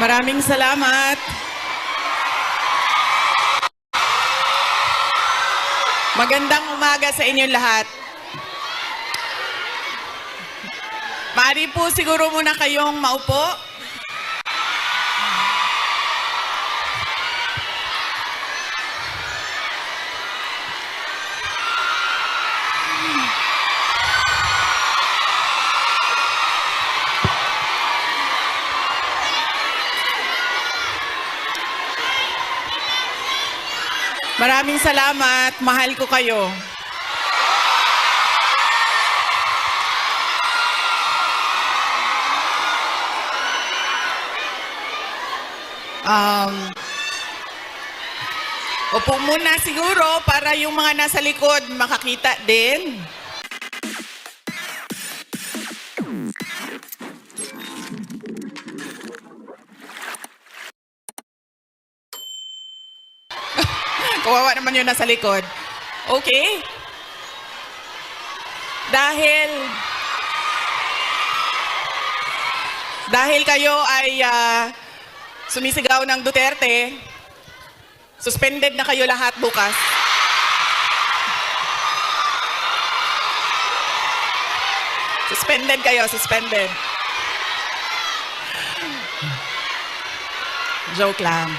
Maraming salamat. Magandang umaga sa inyong lahat. Maaari po siguro muna kayong maupo. Maraming salamat. Mahal ko kayo. Upo muna siguro para yung mga nasa likod makakita din. Kawawa naman yung nasa likod. Okay? Dahil kayo ay sumisigaw ng Duterte, suspended na kayo lahat bukas. Suspended kayo, suspended. Joke lang.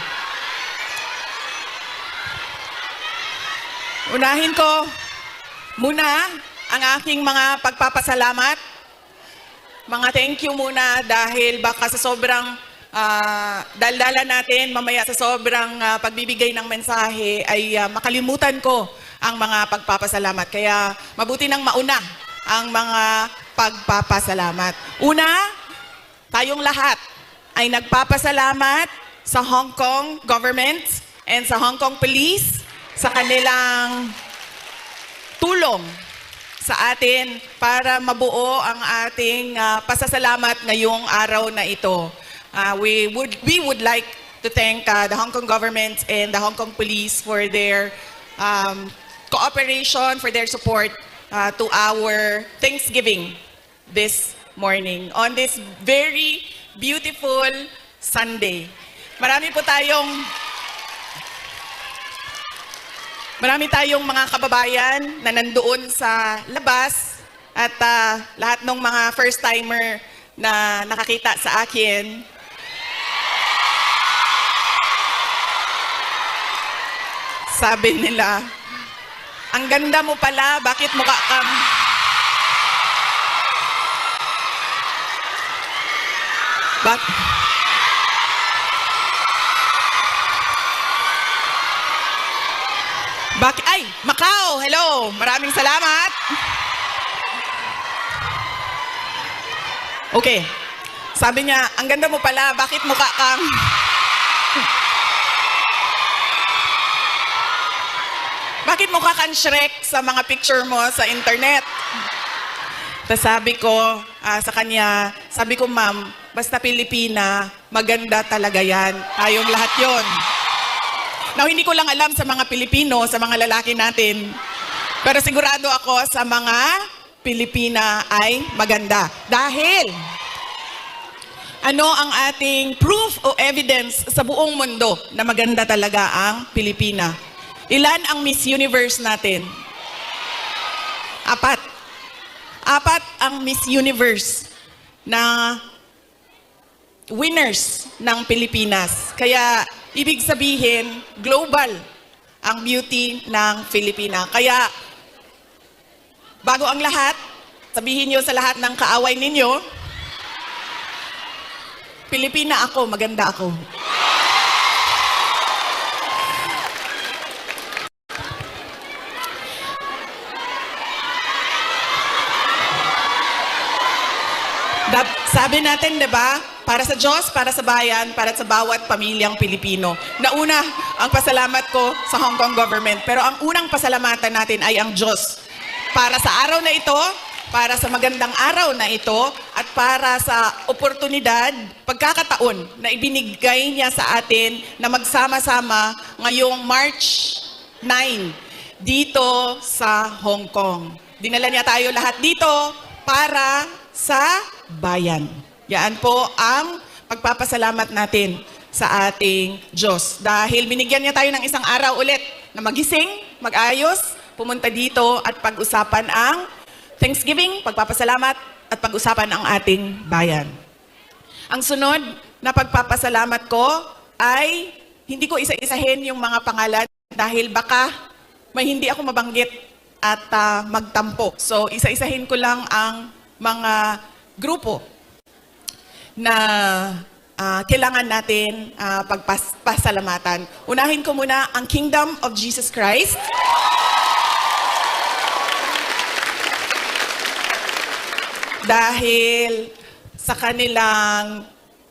Unahin ko muna ang aking mga pagpapasalamat. Mga thank you muna dahil baka sa sobrang daldala natin, mamaya sa sobrang pagbibigay ng mensahe ay makalimutan ko ang mga pagpapasalamat. Kaya mabuti nang mauna ang mga pagpapasalamat. Una, tayong lahat ay nagpapasalamat sa Hong Kong government and sa Hong Kong police sa kanilang tulong sa atin para mabuo ang ating pasasalamat ngayong araw na ito. We would like to thank the Hong Kong government and the Hong Kong police for their cooperation, for their support to our Thanksgiving this morning on this very beautiful Sunday. Marami tayong mga kababayan na nandoon sa labas at lahat ng mga first-timer na nakakita sa akin. Sabi nila, ang ganda mo pala, bakit mukha kang... Ay, Macau, hello. Maraming salamat. Okay. Sabi niya, ang ganda mo pala, bakit mukha kang... Bakit mukha kang Shrek sa mga picture mo sa internet? Tapos sabi ko sa kanya, sabi ko, ma'am, basta Pilipina, maganda talaga yan. Tayong lahat yon. Now, hindi ko lang alam sa mga Pilipino, sa mga lalaki natin. Pero sigurado ako sa mga Pilipina ay maganda. Dahil, ano ang ating proof o evidence sa buong mundo na maganda talaga ang Pilipina? Ilan ang Miss Universe natin? 4. 4 ang Miss Universe na winners ng Pilipinas. Kaya, ibig sabihin, global ang beauty ng Pilipina. Kaya, bago ang lahat, sabihin niyo sa lahat ng kaaway ninyo, Pilipina ako, maganda ako. Sabi natin, di ba? Para sa Diyos, para sa bayan, para sa bawat pamilyang Pilipino. Nauna, ang pasalamat ko sa Hong Kong government. Pero ang unang pasalamatan natin ay ang Diyos. Para sa araw na ito, para sa magandang araw na ito, at para sa oportunidad, pagkakataon na ibinigay niya sa atin na magsama-sama ngayong March 9 dito sa Hong Kong. Dinala niya tayo lahat dito para sa bayan. Yan po ang pagpapasalamat natin sa ating Diyos. Dahil binigyan niya tayo ng isang araw ulit na magising, mag-ayos, pumunta dito at pag-usapan ang Thanksgiving, pagpapasalamat at pag-usapan ang ating bayan. Ang sunod na pagpapasalamat ko ay hindi ko isa-isahin yung mga pangalan dahil baka may hindi ako mabanggit at magtampo. So isa-isahin ko lang ang mga grupo na kailangan natin pagpasalamatan. Unahin ko muna ang Kingdom of Jesus Christ. Dahil sa kanilang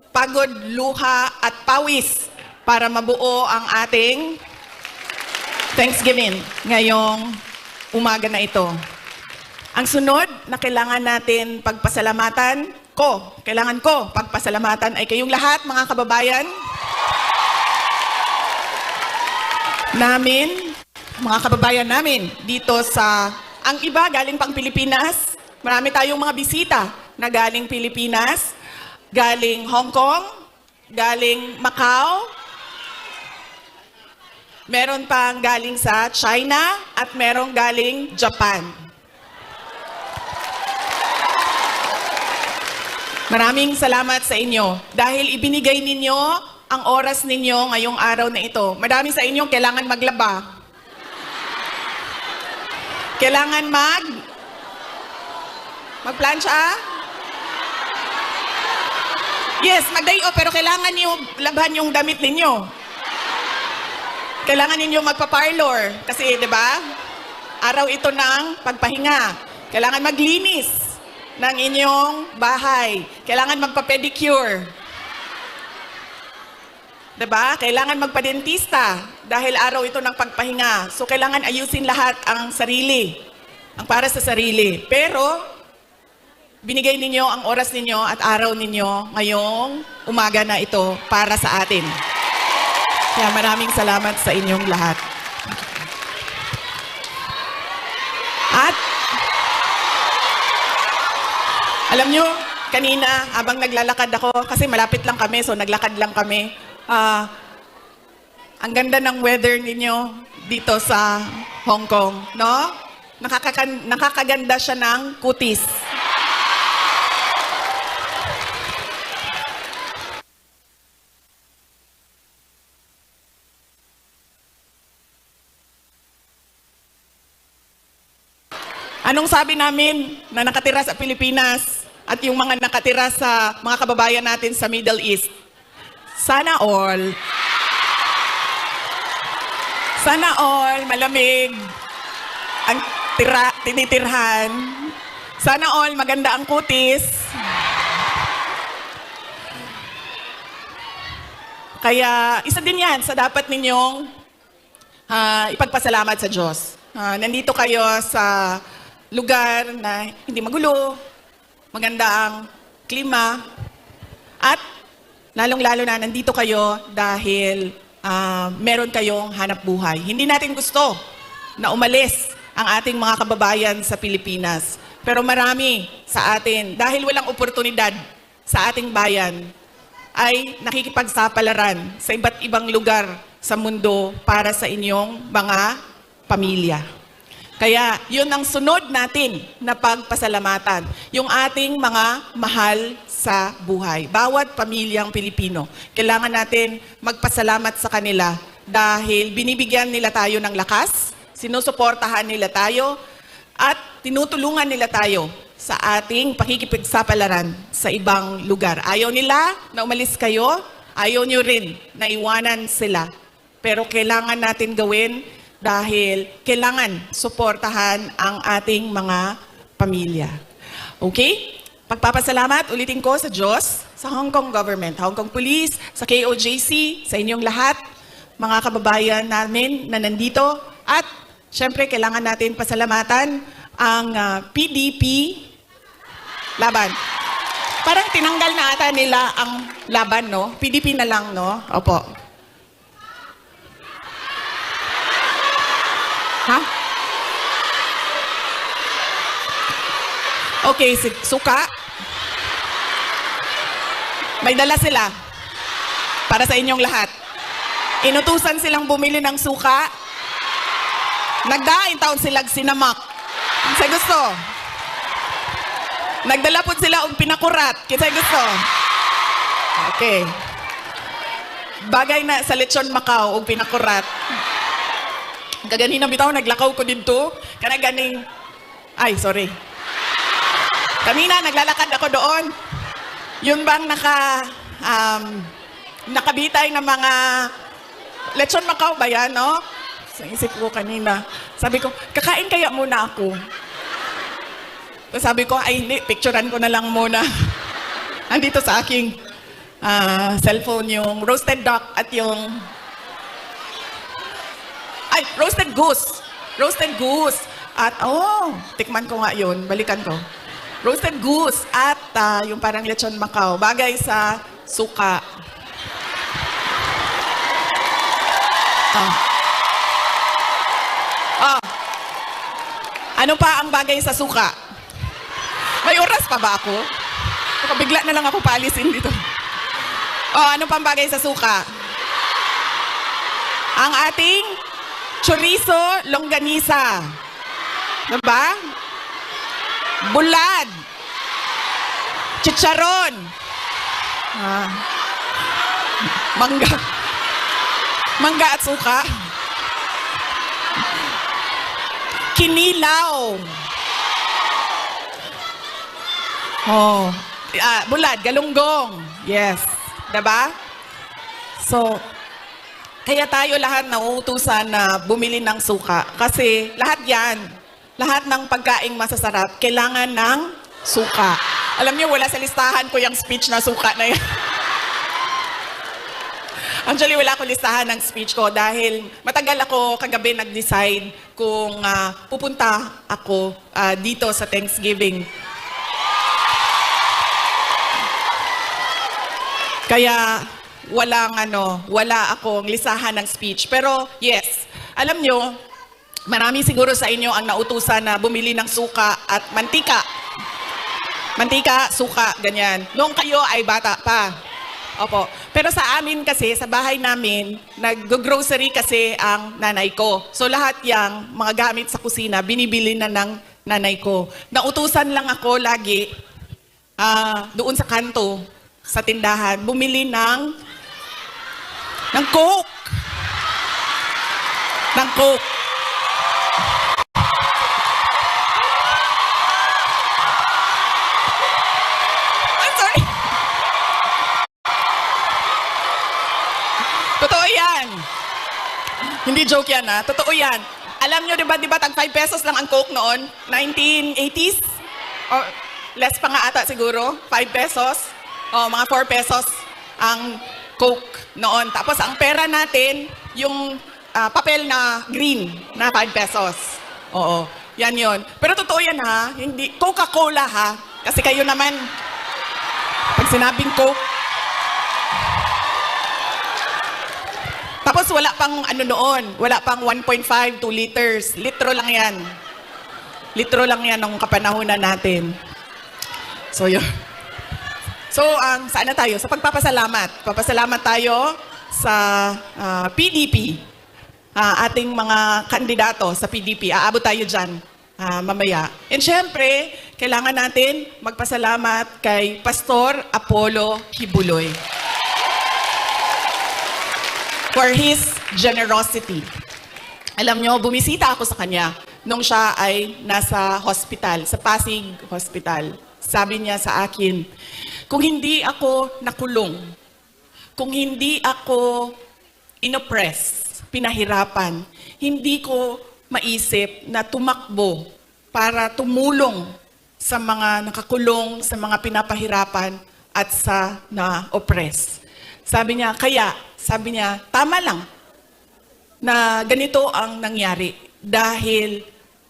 pagod, luha at pawis para mabuo ang ating Thanksgiving ngayong umaga na ito. Ang sunod na kailangan natin kailangan ko pagpasalamatan ay kayong lahat, mga kababayan namin, mga kababayan namin dito ang iba galing pang Pilipinas. Marami tayong mga bisita na galing Pilipinas, galing Hong Kong, galing Macau, meron pang galing sa China, at merong galing Japan. Maraming salamat sa inyo dahil ibinigay ninyo ang oras ninyo ngayong araw na ito. Marami sa inyo kailangan maglaba. Kailangan magplansya? Yes, mag-day off, pero kailangan niyo labhan yung damit ninyo. Kailangan ninyo magpa-parlor kasi, 'di ba? Araw ito ng pagpahinga. Kailangan maglinis ng inyong bahay. Kailangan magpa-pedicure. 'Di ba? Kailangan magpa-dentista dahil araw ito ng pagpahinga. So kailangan ayusin lahat ang sarili. Ang para sa sarili. Pero binigay ninyo ang oras ninyo at araw ninyo ngayong umaga na ito para sa atin. Kaya maraming salamat sa inyong lahat. At alam nyo, kanina habang naglalakad ako, kasi malapit lang kami, so naglakad lang kami. Ang ganda ng weather ninyo dito sa Hong Kong, no? Nakakaganda siya ng kutis. Anong sabi namin na nakatira sa Pilipinas at yung mga nakatira sa mga kababayan natin sa Middle East? Sana all malamig ang tinitirhan. Sana all maganda ang kutis. Kaya isa din yan sa dapat ninyong ipagpasalamat sa Diyos. Nandito kayo sa lugar na hindi magulo, maganda ang klima, at lalong-lalo na nandito kayo dahil meron kayong hanap buhay. Hindi natin gusto na umalis ang ating mga kababayan sa Pilipinas. Pero marami sa atin, dahil walang oportunidad sa ating bayan, ay nakikipagsapalaran sa iba't ibang lugar sa mundo para sa inyong mga pamilya. Kaya yun ang sunod natin na pagpasalamatan, yung ating mga mahal sa buhay. Bawat pamilyang Pilipino, kailangan natin magpasalamat sa kanila dahil binibigyan nila tayo ng lakas, sinusuportahan nila tayo, at tinutulungan nila tayo sa ating pakikipagsapalaran sa ibang lugar. Ayaw nila na umalis kayo, ayaw nyo rin na iwanan sila. Pero kailangan natin gawin dahil kailangan suportahan ang ating mga pamilya. Okay? Pagpapasalamat, ulitin ko sa Diyos, sa Hong Kong government, Hong Kong Police, sa KOJC, sa inyong lahat, mga kababayan namin na nandito, at syempre kailangan natin pasalamatan ang PDP laban. Parang tinanggal na ata nila ang laban, no? PDP na lang, no? Opo. Ha? Okay, suka. May dala sila para sa inyong lahat. Inutusan silang bumili ng suka. Nagdain taon silang sinamak. Sa gusto. Nagdala po sila og pinakurat. Kisay gusto. Okay. Bagay na sa lechon Macau og pinakurat. Kaganina bitaw naglakaw ko dito. Kana ganing ay sorry. Kanina naglalakad ako doon. Yun bang nakabitay ng mga lechon Macau ba yan, no? Sa isip ko kanina. Sabi ko, kakain kaya muna ako. So sabi ko, ay hindi, picturean ko na lang muna. Andito sa aking cellphone yung roasted duck at yung roasted goose. Roasted goose. At tikman ko nga yun. Balikan ko. Roasted goose at yung parang lechon Macau. Bagay sa suka. Ano pa ang bagay sa suka? May oras pa ba ako? Baka bigla na lang ako paalisin dito. Ano pang bagay sa suka? Ang ating chorizo longganisa. Diba? Bulad. Chicharon. Mangga. Mangga at suka. Kinilaw. Bulad, galunggong. Yes. Diba? So, kaya tayo lahat nauutusan na bumili ng suka. Kasi lahat yan, lahat ng pagkaing masasarap, kailangan ng suka. Alam niyo, wala sa listahan ko yung speech na suka na yan. Actually, wala ko listahan ng speech ko dahil matagal ako kagabi nag-decide kung pupunta ako dito sa Thanksgiving. Kaya wala akong listahan ng speech. Pero yes, alam nyo, marami siguro sa inyo ang nautusan na bumili ng suka at mantika. Mantika, suka, ganyan. Noong kayo ay bata pa. Opo. Pero sa amin kasi, sa bahay namin, nag-grocery kasi ang nanay ko. So lahat yang mga gamit sa kusina, binibili na ng nanay ko. Nautusan lang ako lagi doon sa kanto, sa tindahan, bumili ng Coke. Ng Coke. I'm sorry. Totoo yan. Hindi joke yan, ha? Totoo yan. Alam nyo, di ba, tag 5 pesos lang ang Coke noon? 1980s? Or less pa nga ata siguro? 5 pesos? Mga 4 pesos ang Coke noon. Tapos ang pera natin, yung papel na green na 5 pesos. Oo, yan yon. Pero totoo yan, ha? Hindi, Coca-Cola, ha? Kasi kayo naman, pag sinabing Coke, tapos wala pang noon, wala pang 1.5, 2 liters. Litro lang yan. Litro lang yan nung kapanahunan natin. So yun. So saan na tayo? Sa pagpapasalamat. Papasalamat tayo sa PDP. Ating mga kandidato sa PDP. Aabot tayo dyan mamaya. And syempre, kailangan natin magpasalamat kay Pastor Apollo Kibuloy for his generosity. Alam nyo, bumisita ako sa kanya nung siya ay nasa hospital, sa Pasig Hospital. Sabi niya sa akin, kung hindi ako nakulong, kung hindi ako inoppress, pinahirapan, hindi ko maisip na tumakbo para tumulong sa mga nakakulong, sa mga pinapahirapan at sa na-oppress. Sabi niya, sabi niya, tama lang na ganito ang nangyari dahil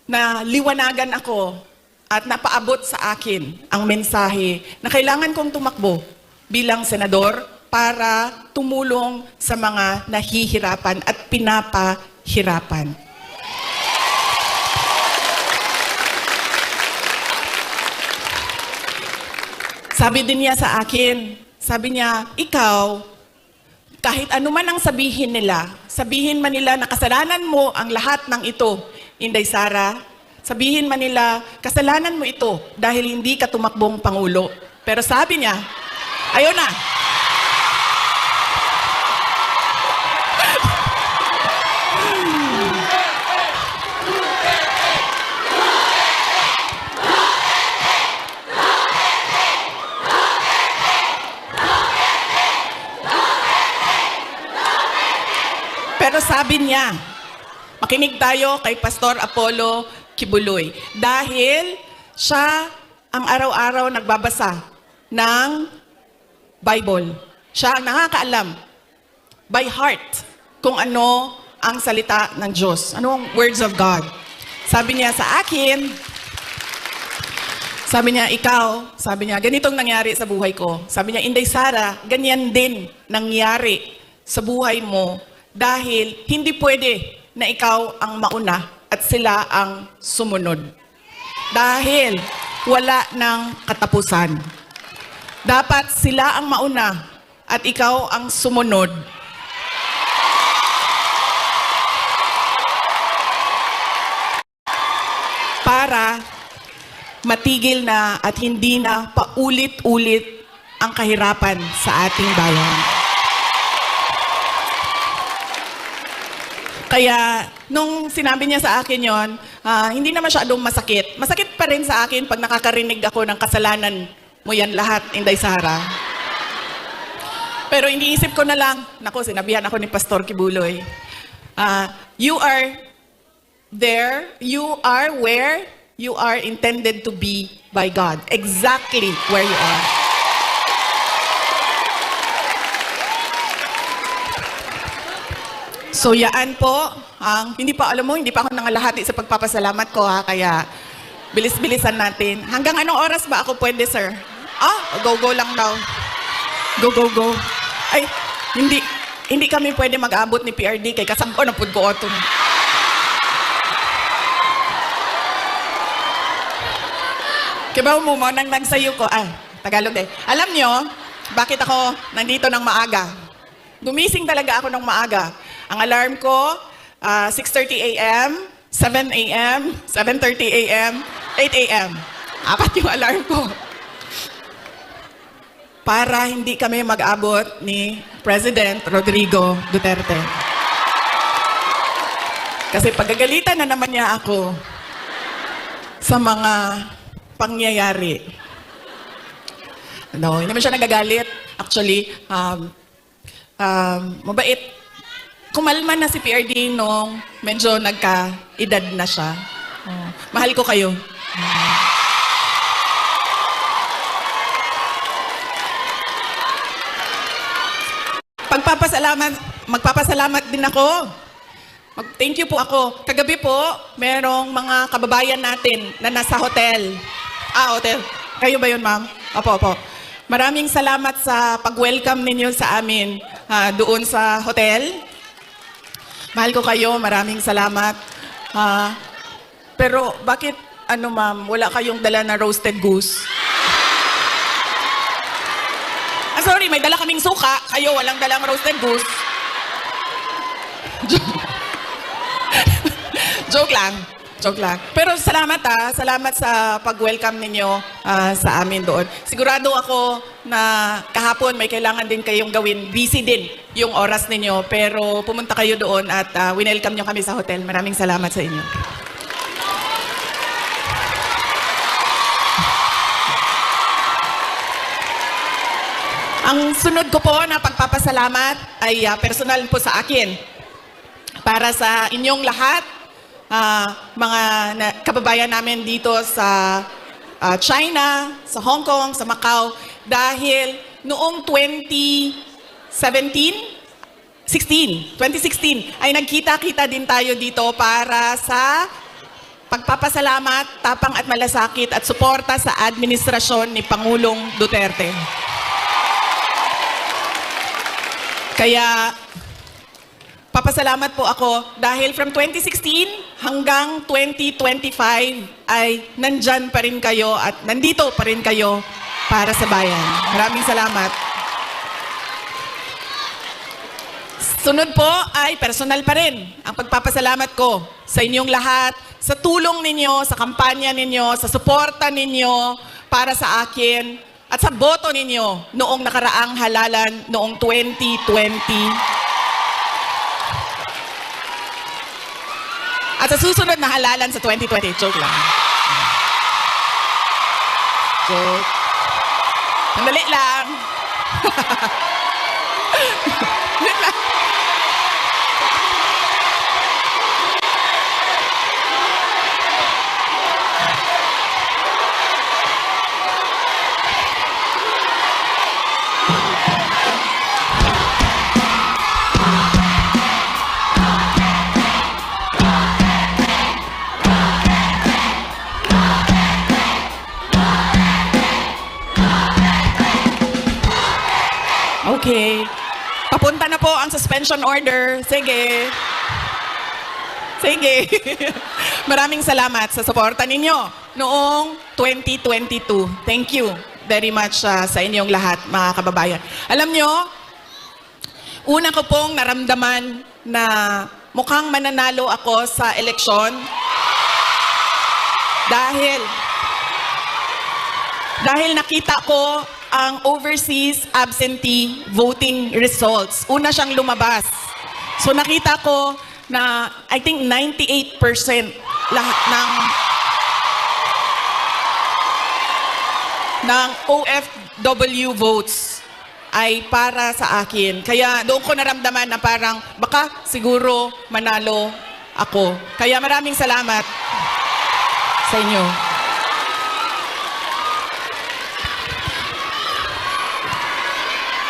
naliwanagan ako at napaabot sa akin ang mensahe na kailangan kong tumakbo bilang senador para tumulong sa mga nahihirapan at pinapahirapan. Sabi din niya sa akin, sabi niya, ikaw, kahit ano man ang sabihin man nila na kasalanan mo ang lahat ng ito, Inday Sara, sabihin man nila, kasalanan mo ito dahil hindi ka tumakbong Pangulo. Pero sabi niya, ayun na. Pero sabi niya, makinig tayo kay Pastor Apollo Kibuloy. Dahil siya ang araw-araw nagbabasa ng Bible. Siya ang nakakaalam by heart kung ano ang salita ng Diyos. Ano ang words of God. Sabi niya sa akin, sabi niya, ikaw, sabi niya, ganitong nangyari sa buhay ko. Sabi niya, Inday Sara, ganyan din nangyari sa buhay mo dahil hindi pwede na ikaw ang mauna at sila ang sumunod. Dahil wala ng katapusan. Dapat sila ang mauna at ikaw ang sumunod. Para matigil na at hindi na paulit-ulit ang kahirapan sa ating bayan. Kaya, nung sinabi niya sa akin yon, hindi na masyadong masakit. Masakit pa rin sa akin pag nakakarinig ako ng kasalanan mo yan lahat, Inday Sara. Pero iniisip ko na lang, naku, sinabihan ako ni Pastor Kibuloy, you are there, you are where you are intended to be by God. Exactly where you are. So yaan po, hindi pa ako nangalahati sa pagpapasalamat ko kaya bilis-bilisan natin. Hanggang anong oras ba ako pwede, sir? Go lang daw. Go. Ay, hindi kami pwede mag-abot ni PRD kay kasangko na pud ko oton. Kibaw mo nang nagsayo ko. Tagalog eh. Alam nyo, bakit ako nandito ng maaga? Gumising talaga ako ng maaga. Ang alarm ko, 6:30 a.m., 7 a.m., 7:30 a.m., 8 a.m. Apat yung alarm ko. Para hindi kami mag-abot ni President Rodrigo Duterte. Kasi pagagalitan na naman niya ako sa mga pangyayari. No, hindi naman siya nagagalit. Actually, mabait. Kumalma na si PRD nung medyo nagka-edad na siya. Mahal ko kayo. Magpapasalamat din ako. Thank you po ako. Kagabi po, merong mga kababayan natin na nasa hotel. Hotel. Kayo ba yun, ma'am? Opo. Maraming salamat sa pag-welcome ninyo sa amin doon sa hotel. Mahal ko kayo, maraming salamat. Pero bakit, ma'am, wala kayong dala na roasted goose? Sorry, may dala kaming suka. Kayo, walang dalang roasted goose. Joke lang. Pero salamat salamat sa pag-welcome ninyo sa amin doon. Sigurado ako na kahapon may kailangan din kayong gawin. Busy din yung oras ninyo. Pero pumunta kayo doon at winelcome nyo kami sa hotel. Maraming salamat sa inyo. Ang sunod ko po na pagpapasalamat ay personal po sa akin. Para sa inyong lahat, mga kababayan namin dito sa China, sa Hong Kong, sa Macau, dahil noong 2016 ay nagkita-kita din tayo dito para sa pagpapasalamat, tapang at malasakit at suporta sa administrasyon ni Pangulong Duterte. Kaya papasalamat po ako dahil from 2016 hanggang 2025 ay nandyan pa rin kayo at nandito pa rin kayo para sa bayan. Maraming salamat. Sunod po ay personal pa rin ang pagpapasalamat ko sa inyong lahat, sa tulong ninyo, sa kampanya ninyo, sa suporta ninyo para sa akin at sa boto ninyo noong nakaraang halalan noong 2020. At sa susunod na halalan sa 2020, joke lang. Joke. Sandali lang. Sandali lang. Okay. Papunta na po ang suspension order. Sige. Sige. Maraming salamat sa suporta ninyo noong 2022. Thank you very much sa inyong lahat, mga kababayan. Alam nyo, una ko pong naramdaman na mukhang mananalo ako sa eleksyon dahil nakita ko ang overseas absentee voting results. Una siyang lumabas. So nakita ko na I think 98% lahat ng OFW votes ay para sa akin. Kaya doon ko naramdaman na parang baka siguro manalo ako. Kaya maraming salamat sa inyo.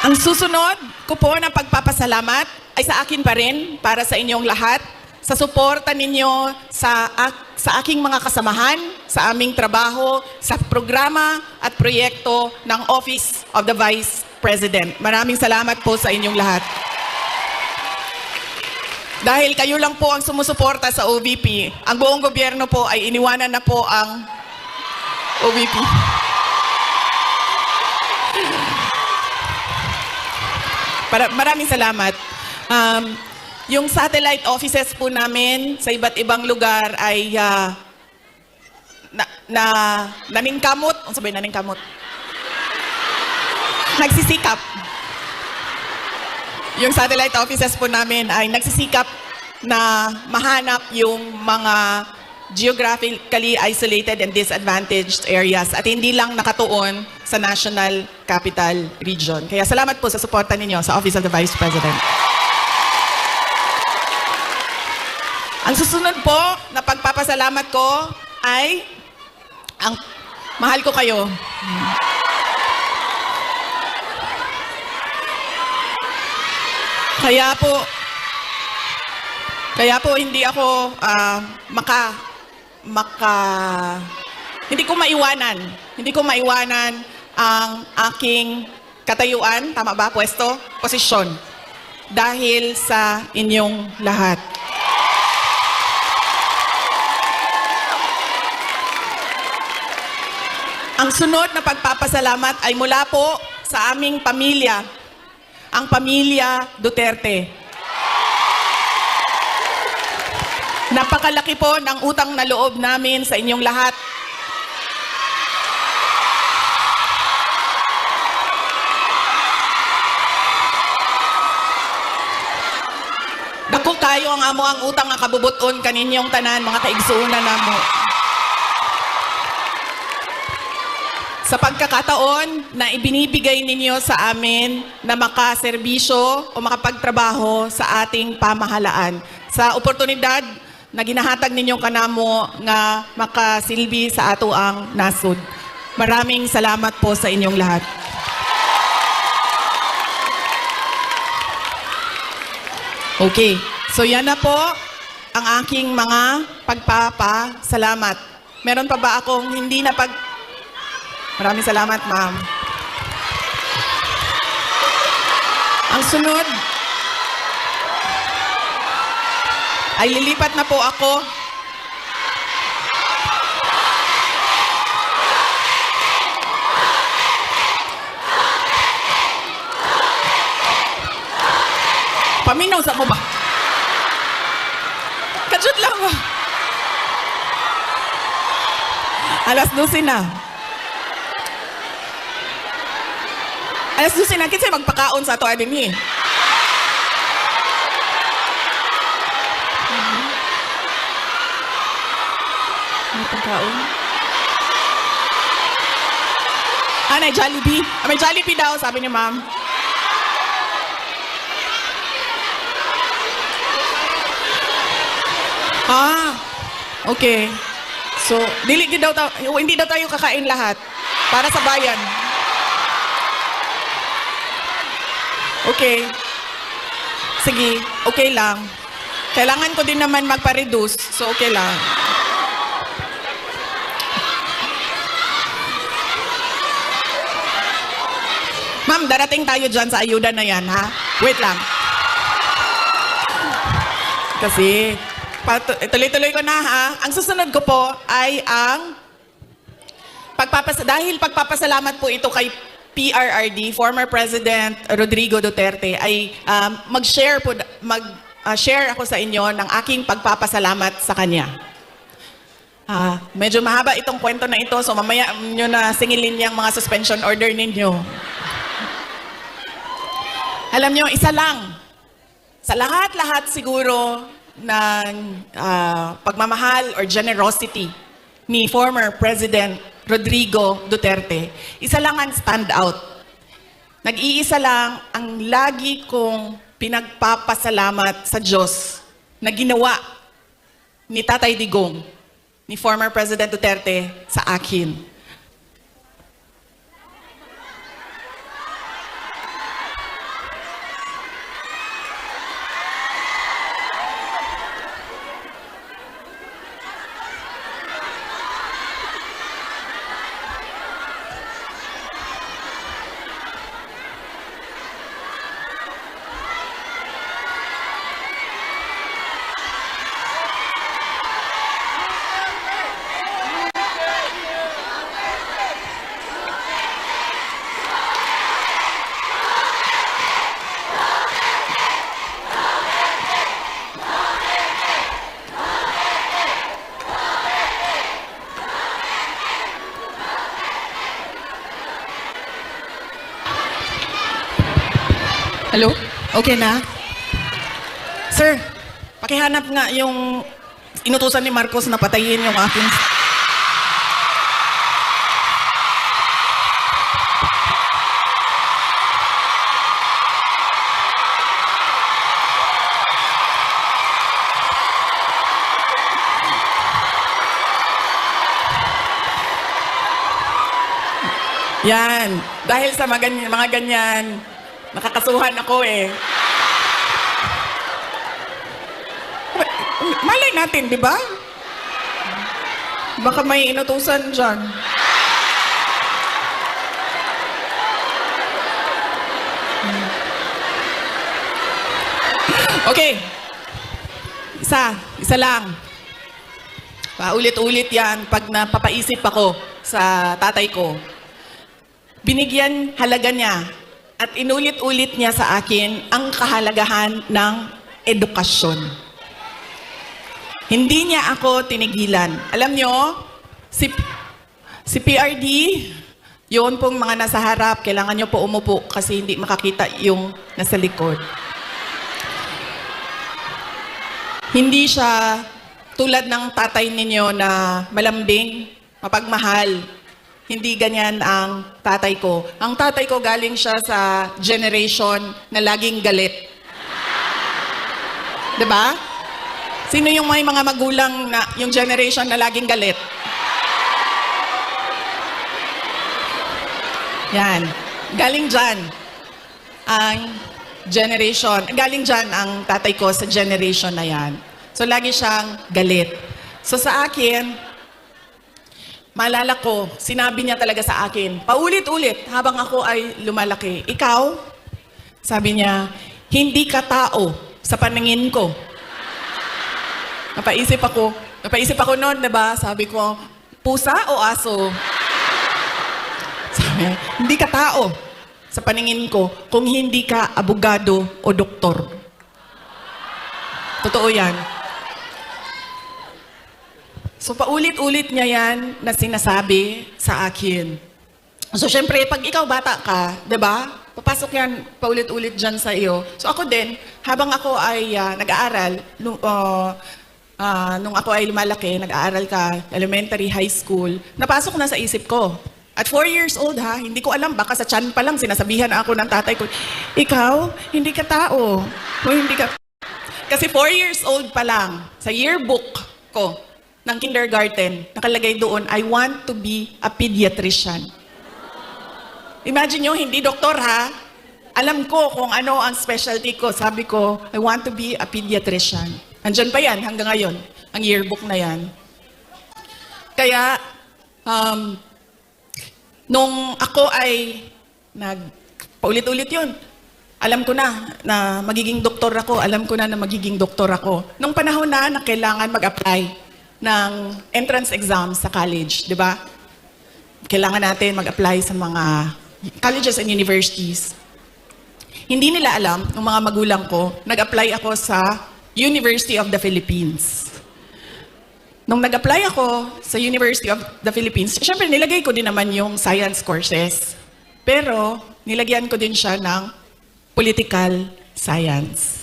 Ang susunod ko po na pagpapasalamat ay sa akin pa rin, para sa inyong lahat, sa suporta ninyo sa aking mga kasamahan, sa aming trabaho, sa programa at proyekto ng Office of the Vice President. Maraming salamat po sa inyong lahat. Dahil kayo lang po ang sumusuporta sa OVP, ang buong gobyerno po ay iniwanan na po ang OVP. Maraming salamat. Yung satellite offices po namin sa iba't ibang lugar ay naningkamot. Ano sabihin naningkamot? Nagsisikap. Yung satellite offices po namin ay nagsisikap na mahanap yung mga geographically isolated and disadvantaged areas at hindi lang nakatuon sa National Capital Region. Kaya salamat po sa suporta ninyo sa Office of the Vice President. Ang susunod po na pagpapasalamat ko ay ang mahal ko kayo. Kaya po hindi ako hindi ko maiwanan ang aking katayuan, tama ba, pwesto, posisyon, dahil sa inyong lahat. Ang sunod na pagpapasalamat ay mula po sa aming pamilya, ang pamilya Duterte. Napakalaki po ng utang na loob namin sa inyong lahat. Dako kayo ang amo ang utang nga kabubuton kaninyong tanan, mga kaigsuunan namo. Sa pagkakataon na ibinibigay ninyo sa amin na makaserbisyo o makapagtrabaho sa ating pamahalaan. Sa oportunidad na ginahatag ninyong kanamo nga makasilbi sa ato ang nasud. Maraming salamat po sa inyong lahat. Okay, so yan na po ang aking mga pagpapasalamat. Meron pa ba akong hindi na Maraming salamat, ma'am. Ang sunod ay lilipat na po ako paminsan Malinaw sa mo ba? Kajut lang ba? Alas 12 na. Alas 12 na, kasi magpakaon sa ato adin eh. May pagkaon? May Jollibee. May Jollibee daw, sabi ni ma'am. Okay. So, hindi daw tayo kakain lahat. Para sa bayan. Okay. Sige, okay lang. Kailangan ko din naman magpa-reduce, so okay lang. Ma'am, darating tayo dyan sa ayuda na yan, ha? Wait lang. Kasi, tuloy-tuloy ko na, ha? Ang susunod ko po ay ang dahil pagpapasalamat po ito kay PRRD, former President Rodrigo Duterte, ay mag-share ako sa inyo ng aking pagpapasalamat sa kanya. Medyo mahaba itong kwento na ito, so mamaya nyo na singilin yung mga suspension order ninyo. Alam nyo, isa lang. Sa lahat-lahat siguro ng pagmamahal or generosity ni former President Rodrigo Duterte, isa lang ang stand out. Nag-iisa lang ang lagi kong pinagpapasalamat sa Diyos na ginawa ni Tatay Digong, ni former President Duterte sa akin. Hello? Okay na? Sir, pakihanap nga yung inutusan ni Marcos na patayin yung aking... Yan. Dahil sa mga ganyan, nakakasuhan ako eh. Malay natin, di ba? Baka may inutusan dyan. Okay. Isa lang. Paulit-ulit yan pag napapaisip ako sa tatay ko. Binigyan halaga niya at inulit-ulit niya sa akin ang kahalagahan ng edukasyon. Hindi niya ako tinigilan. Alam niyo, si PRD, yun pong mga nasa harap, kailangan niyo po umupo kasi hindi makakita yung nasa likod. Hindi siya tulad ng tatay ninyo na malambing, mapagmahal. Hindi ganyan ang tatay ko. Ang tatay ko galing siya sa generation na laging galit. Diba? Sino yung may mga magulang na yung generation na laging galit? Yan. Galing dyan ang generation. Galing dyan ang tatay ko sa generation na yan. So lagi siyang galit. So sa akin, maalala ko, sinabi niya talaga sa akin, paulit-ulit habang ako ay lumalaki. Ikaw, sabi niya, hindi ka tao sa paningin ko. Napaisip ako noon, diba? Sabi ko, pusa o aso? Sabi, hindi ka tao sa paningin ko kung hindi ka abogado o doktor. Totoo yan. So paulit-ulit niya yan na sinasabi sa akin. So syempre, pag ikaw bata ka, 'di ba? Papasok yan paulit-ulit dyan sa iyo. So ako din, habang ako ay nag-aaral, nung ako ay lumalaki, nag-aaral ka, elementary, high school, napasok na sa isip ko. At 4 years old ha, hindi ko alam, baka sa tiyan pa lang sinasabihan ako ng tatay ko, ikaw, hindi ka tao. O hindi ka... Kasi 4 years old pa lang, sa yearbook ko ng kindergarten, nakalagay doon, I want to be a pediatrician. Imagine nyo, hindi doktor ha. Alam ko kung ano ang specialty ko. Sabi ko, I want to be a pediatrician. Andyan pa yan hanggang ngayon, ang yearbook na yan. Kaya, nung ako ay paulit-ulit yun, alam ko na magiging doktor ako. Alam ko na magiging doktor ako. Nung panahon na kailangan mag-apply ng entrance exams sa college, di ba? Kailangan natin mag-apply sa mga colleges and universities. Hindi nila alam, ng mga magulang ko, nag-apply ako sa University of the Philippines. Nung nag-apply ako sa University of the Philippines, syempre nilagay ko din naman yung science courses. Pero nilagyan ko din siya ng political science.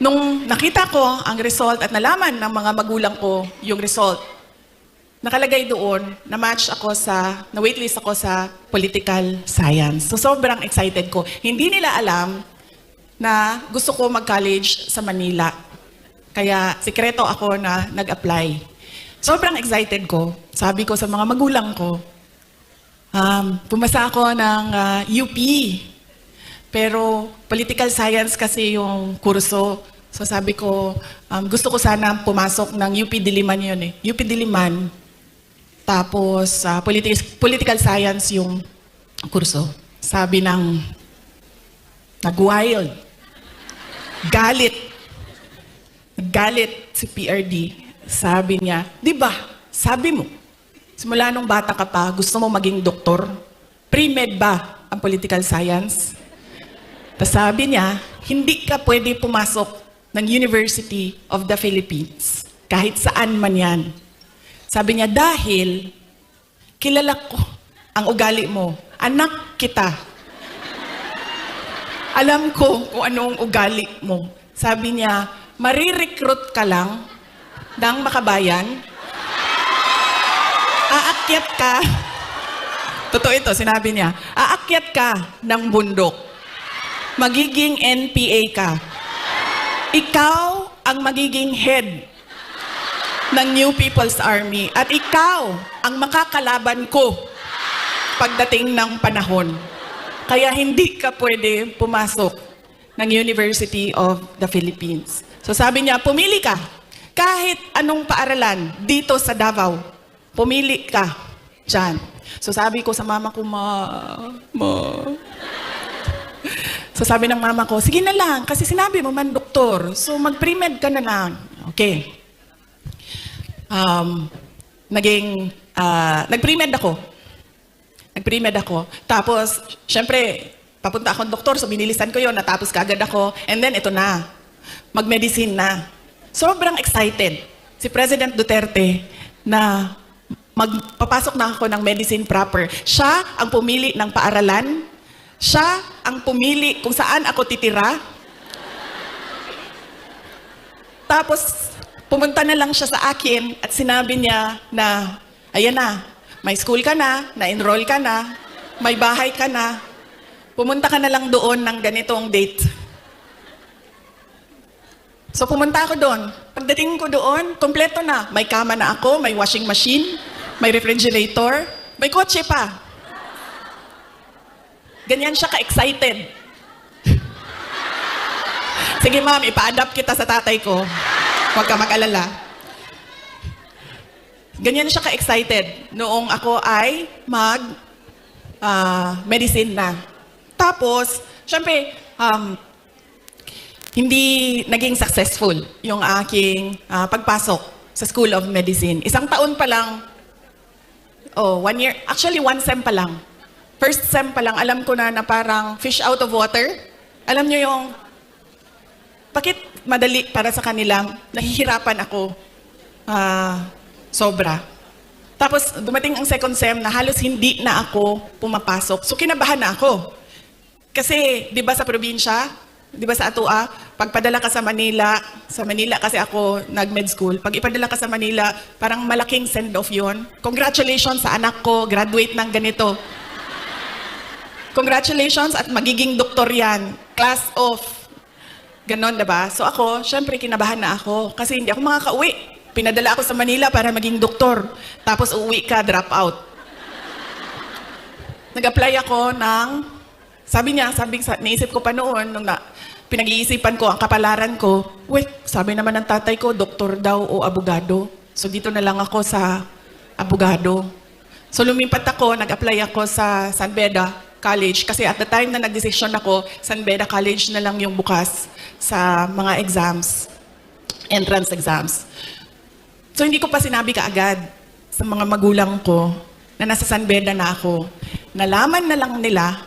Nung nakita ko ang result at nalaman ng mga magulang ko yung result, nakalagay doon, na waitlist ako sa political science. So sobrang excited ko. Hindi nila alam na gusto ko mag-college sa Manila. Kaya sikreto ako na nag-apply. Sobrang excited ko. Sabi ko sa mga magulang ko, pumasa ako ng UP. Pero political science kasi yung kurso. So sabi ko, gusto ko sana pumasok ng UP Diliman yun eh. UP Diliman. Tapos, political science yung kurso. Sabi ng nag-wild. Galit si PRD. Sabi niya, di ba, sabi mo, simula nung bata ka pa, gusto mo maging doktor? Pre-med ba ang political science? Tapos sabi niya, hindi ka pwede pumasok ng University of the Philippines. Kahit saan man yan. Sabi niya, dahil kilala ko ang ugali mo. Anak kita. Alam ko kung anong ugali mo. Sabi niya, marirecruit ka lang ng makabayan. Aakyat ka. Totoo ito, sinabi niya. Aakyat ka ng bundok. Magiging NPA ka. Ikaw ang magiging head ng New People's Army. At ikaw ang makakalaban ko pagdating ng panahon. Kaya hindi ka pwede pumasok ng University of the Philippines. So sabi niya, pumili ka. Kahit anong paaralan dito sa Davao, pumili ka dyan. So sabi ko sa mama ko, Ma. So sabi ng mama ko, sige na lang, kasi sinabi mo man doktor. So mag-pre-med ka na lang. Okay. Nag-pre-med ako. Tapos, syempre, papunta akong doktor, so binilisan ko yon, natapos kaagad ako. And then, ito na, mag-medicine na. Sobrang excited si President Duterte na magpapasok na ako ng medicine proper. Siya ang pumili ng paaralan. Siya ang pumili kung saan ako titira. Tapos, pumunta na lang siya sa akin at sinabi niya na, ayan na, may school ka na, na-enroll ka na, may bahay ka na, pumunta ka na lang doon ng ganitong date. So pumunta ako doon. Pagdating ko doon, kompleto na. May kama na ako, may washing machine, may refrigerator, may kotse pa. Ganyan siya ka-excited. Sige ma'am, ipa-adapt kita sa tatay ko. Huwag ka mag-alala. Ganyan siya ka-excited noong ako ay medicine na. Tapos, syempre, hindi naging successful yung aking pagpasok sa School of Medicine. 1 taon pa lang, 1 year, actually 1 sem pa lang. First sem pa lang, alam ko na parang fish out of water. Alam nyo yung bakit madali para sa kanila, nahihirapan ako. Sobra. Tapos dumating ang second sem na halos hindi na ako pumapasok. So kinabahan na ako. Kasi, di ba sa probinsya, di ba sa Atua, pagpadala ka sa Manila kasi ako nag-med school, pag ipadala ka sa Manila, parang malaking send-off yun. Congratulations sa anak ko, graduate ng ganito. Congratulations at magiging doktor yan. Class of. Ganon, diba? So ako, syempre kinabahan na ako kasi hindi ako makakauwi. Pinadala ako sa Manila para maging doktor. Tapos uuwi ka, drop out. Nag-apply ako ng, naisip ko pa noon, nung pinag-iisipan ko ang kapalaran ko, wait, sabi naman ng tatay ko, doktor daw o abogado. So dito na lang ako sa abogado. So lumipat ako, nag-apply ako sa San Beda College kasi at the time na nag-decision ako, San Beda College na lang yung bukas sa mga exams, entrance exams. So hindi ko pa sinabi kaagad sa mga magulang ko na nasa San Beda na ako. Nalaman na lang nila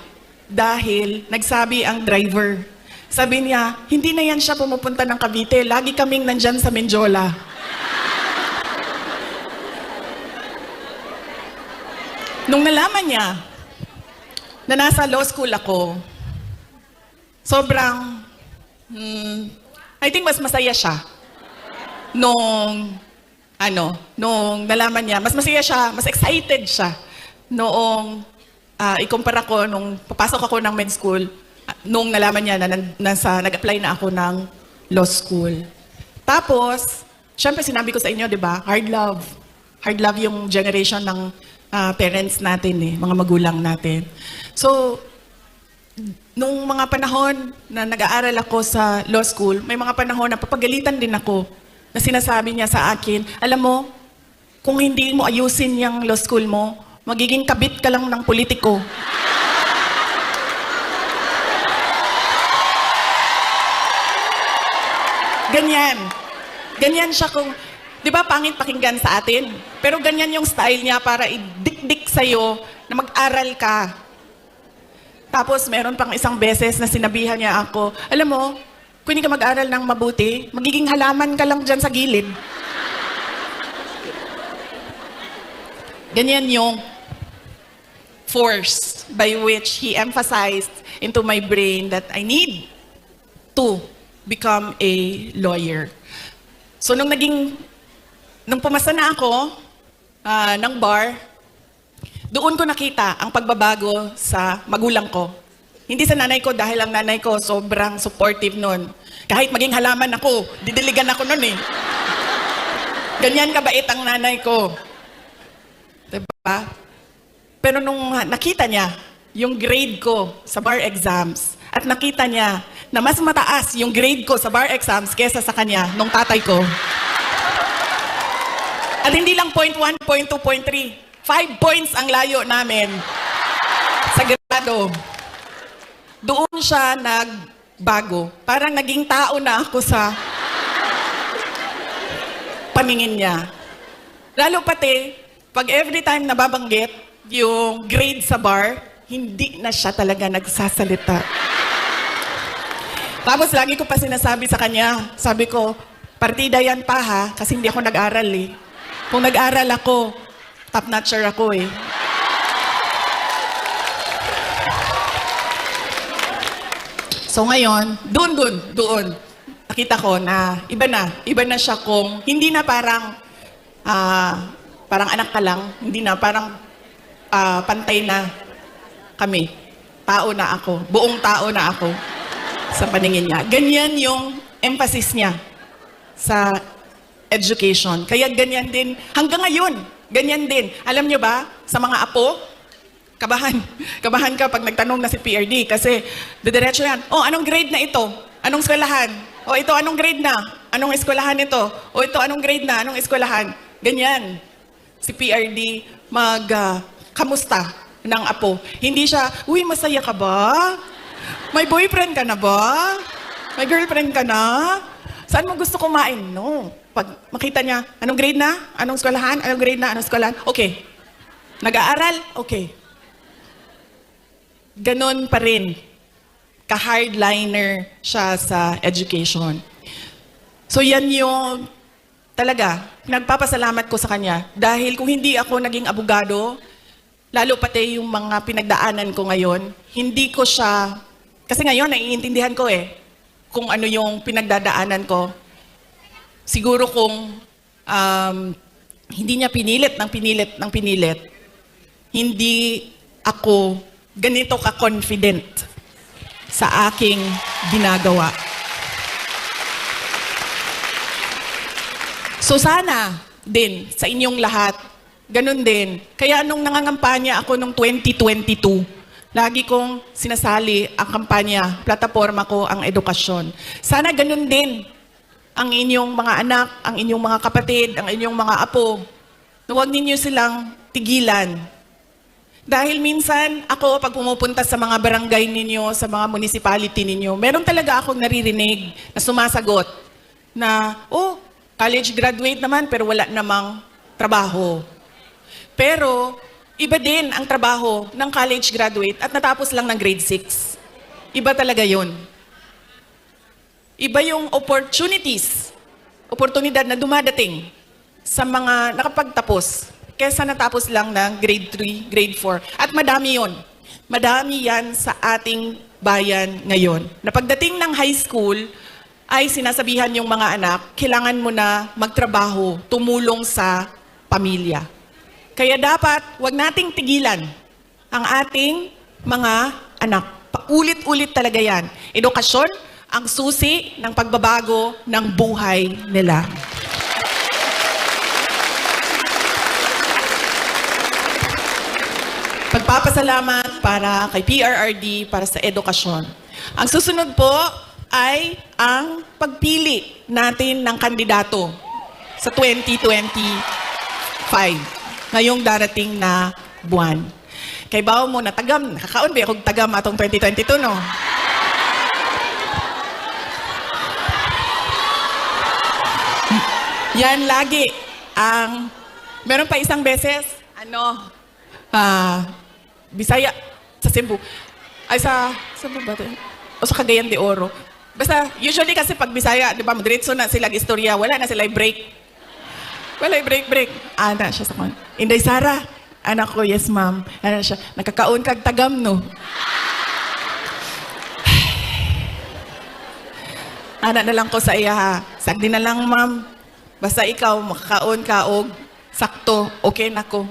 dahil nagsabi ang driver. Sabi niya, hindi na yan siya pumupunta ng Cavite, lagi kaming nandyan sa Menjola. Nung nalaman niya na nasa law school ako, sobrang, I think mas masaya siya. Nung nalaman niya, mas masaya siya, mas excited siya. Noong ikumpara ko, nung papasok ako ng med school, nung nalaman niya na nag-apply na ako ng law school. Tapos, syempre sinabi ko sa inyo, di ba, hard love. Hard love yung generation ng parents natin, mga magulang natin. So, nung mga panahon na nag-aaral ako sa law school, may mga panahon na papagalitan din ako na sinasabi niya sa akin, alam mo, kung hindi mo ayusin yung law school mo, magiging kabit ka lang ng politiko. Ganyan. Ganyan siya kung, di ba pangit pakinggan sa atin? Pero ganyan yung style niya para idikdik sa'yo na mag-aral ka. Tapos meron pang isang beses na sinabihan niya ako, alam mo, kung hindi ka mag-aral ng mabuti, magiging halaman ka lang dyan sa gilid. Ganyan yung force by which he emphasized into my brain that I need to become a lawyer. So nung pumasa na ako ng bar, doon ko nakita ang pagbabago sa magulang ko. Hindi sa nanay ko dahil ang nanay ko sobrang supportive nun. Kahit maging halaman ako, didiligan ako nun eh. Ganyan kabait ang nanay ko. Diba? Pero nung nakita niya yung grade ko sa bar exams at nakita niya na mas mataas yung grade ko sa bar exams kesa sa kanya nung tatay ko. At hindi lang 0.1, 0.2, 0.3. 5 points ang layo namin sa grado. Doon siya nagbago. Parang naging tao na ako sa paningin niya. Lalo pati, pag every time nababanggit yung grade sa bar, hindi na siya talaga nagsasalita. Tapos lagi ko pa sinasabi sa kanya, sabi ko, partida yan pa ha, kasi hindi ako nag-aral eh. Kung nag-aral ako, top-notcher ako eh. So ngayon, doon, nakita ko na iba na siya kung hindi na parang anak ka lang, hindi na parang pantay na kami. Tao na ako, buong tao na ako sa paningin niya. Ganyan yung emphasis niya sa education. Kaya ganyan din, hanggang ngayon, ganyan din. Alam niyo ba, sa mga apo, kabahan ka pag nagtanong na si PRD kasi didiretso yan, oh, anong grade na ito? Anong eskwelahan? O ito, anong grade na? Anong eskwelahan ito? O ito, anong grade na? Anong eskwelahan? Ganyan. Si PRD kamusta ng apo. Hindi siya, uy, masaya ka ba? May boyfriend ka na ba? May girlfriend ka na? Saan mo gusto kumain? No. Pag makita niya, anong grade na? Anong eskwelahan? Anong grade na? Anong eskwelahan? Okay. Nag-aaral? Okay. Ganon pa rin. ka-hardliner siya sa education. So yan yung talaga, nagpapasalamat ko sa kanya. Dahil kung hindi ako naging abogado, lalo pati yung mga pinagdaanan ko ngayon, hindi ko siya, kasi ngayon naiintindihan ko kung ano yung pinagdadaanan ko. Siguro kung hindi niya pinilit ng pinilit, hindi ako ganito ka-confident sa aking ginagawa. So sana din sa inyong lahat, ganun din. Kaya nung nangangampanya ako nung 2022, lagi kong sinasali ang kampanya, plataforma ko ang edukasyon. Sana ganun din ang inyong mga anak, ang inyong mga kapatid, ang inyong mga apo. Huwag ninyo silang tigilan. Dahil minsan ako pag pumupunta sa mga barangay ninyo, sa mga municipality ninyo, meron talaga akong naririnig na sumasagot na, college graduate naman pero wala namang trabaho. Pero iba din ang trabaho ng college graduate at natapos lang ng grade 6. Iba talaga yun. Iba yung oportunidad na dumadating sa mga nakapagtapos kaysa natapos lang ng grade 3, grade 4. At madami yun. Madami yan sa ating bayan ngayon. Na pagdating ng high school, ay sinasabihan yung mga anak, kailangan mo na magtrabaho, tumulong sa pamilya. Kaya dapat, wag nating tigilan ang ating mga anak. Paulit-ulit talaga yan. Edukasyon ang susi ng pagbabago ng buhay nila. Pagpapasalamat para kay PRRD para sa edukasyon. Ang susunod po ay ang pagpili natin ng kandidato sa 2025, ngayong darating na buwan. Kay bawo mo na tagam, nakakaon ba akong tagam atong 2022, no? Yan lagi ang, meron pa isang beses, Bisaya, sa Cebu, ay sa ba ito? O sa Cagayan de Oro. Basta, usually kasi pag Bisaya, di ba, diretso na sila istorya, wala na sila break. Wala break. Ana siya sa kon. Inday Sara, anak ko, yes ma'am. Ana siya, nakakaon kag tagam, no? Ana na lang ko sa iya, ha. Sagdi na lang, ma'am. Basta ikaw, makakaon ka og sakto, okay na ko.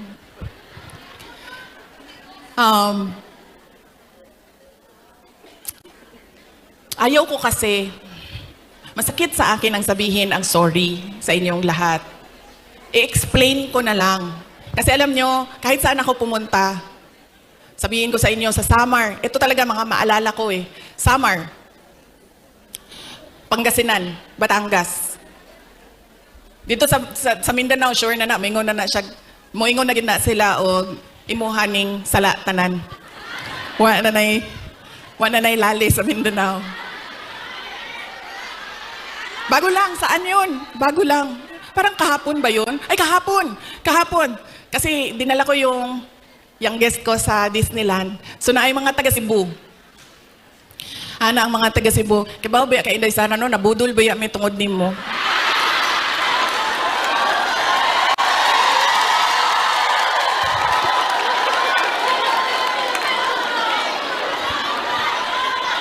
Ayaw ko kasi, masakit sa akin ang sabihin ang sorry sa inyong lahat. I-explain ko na lang. Kasi alam nyo, kahit saan ako pumunta, sabihin ko sa inyo sa Samar, ito talaga mga maalala ko Samar, Pangasinan, Batangas. Dito sa Mindanao, sure na moingon na siya, moingon na gina sila o imuhaning sala tanan. Wala na lali sa Mindanao. Bago lang, saan yun? Bago lang. Parang kahapon ba yun? Ay, kahapon! Kasi dinala ko yung guest ko sa Disneyland. So na ay mga taga Cebu. Ana ang mga taga Cebu. Kibaw ba kay Inday Sara no? Nabudol ba may tungod ni mo?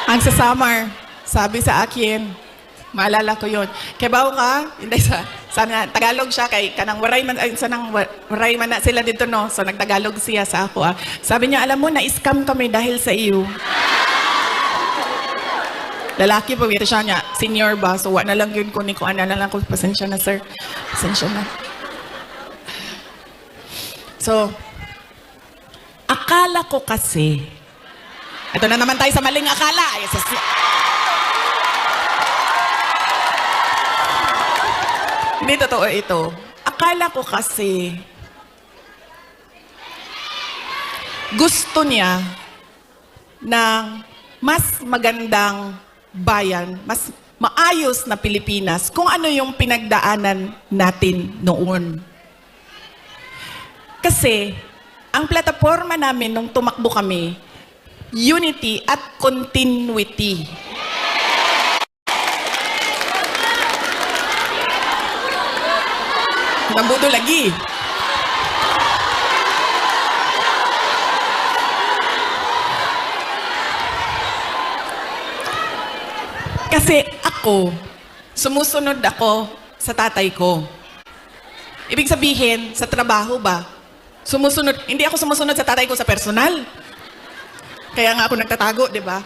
Ang sa Samar, sabi sa akin, maalala ko yun. Kibaw ka, hindi sana Tagalog siya kay kanang waray man na sila dito no. So nagtagalog siya sa ako. Sabi niya, alam mo na scam kami dahil sa iyo. Lalaki pa ito siya niya, senior ba? So wa na lang yun ko ni ko ana na lang ko pasensya na sir. Pasensya na. So akala ko kasi ito na naman tayo sa maling akala. Hindi totoo ito. Akala ko kasi gusto niya ng mas magandang bayan, mas maayos na Pilipinas kung ano yung pinagdaanan natin noon. Kasi ang plataforma namin nung tumakbo kami, unity at continuity. Nambudo lagi. Kasi ako, sumusunod ako sa tatay ko. Ibig sabihin, sa trabaho ba? Hindi ako sumusunod sa tatay ko sa personal. Kaya nga ako nagtatago, di ba?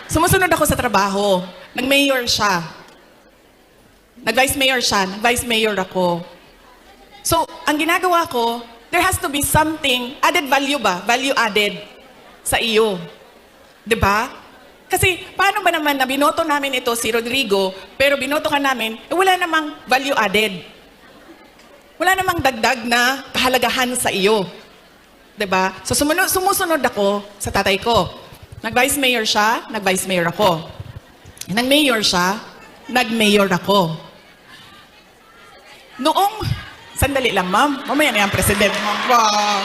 Sumusunod ako sa trabaho. Nag-mayor siya. Nag-vice mayor siya. Nag-vice mayor ako. So, ang ginagawa ko, there has to be something, added value ba? Value added sa iyo. Di ba? Kasi paano ba naman na binoto namin ito si Rodrigo, pero binoto ka namin, wala namang value added. Wala namang dagdag na kahalagahan sa iyo. 'Di ba? So sumusunod ako sa tatay ko. Nag-vice mayor siya, nag-vice mayor ako. Nag-mayor siya, nag-mayor ako. Sandali lang, ma'am. Mamaya na yung president, ma'am. Wow.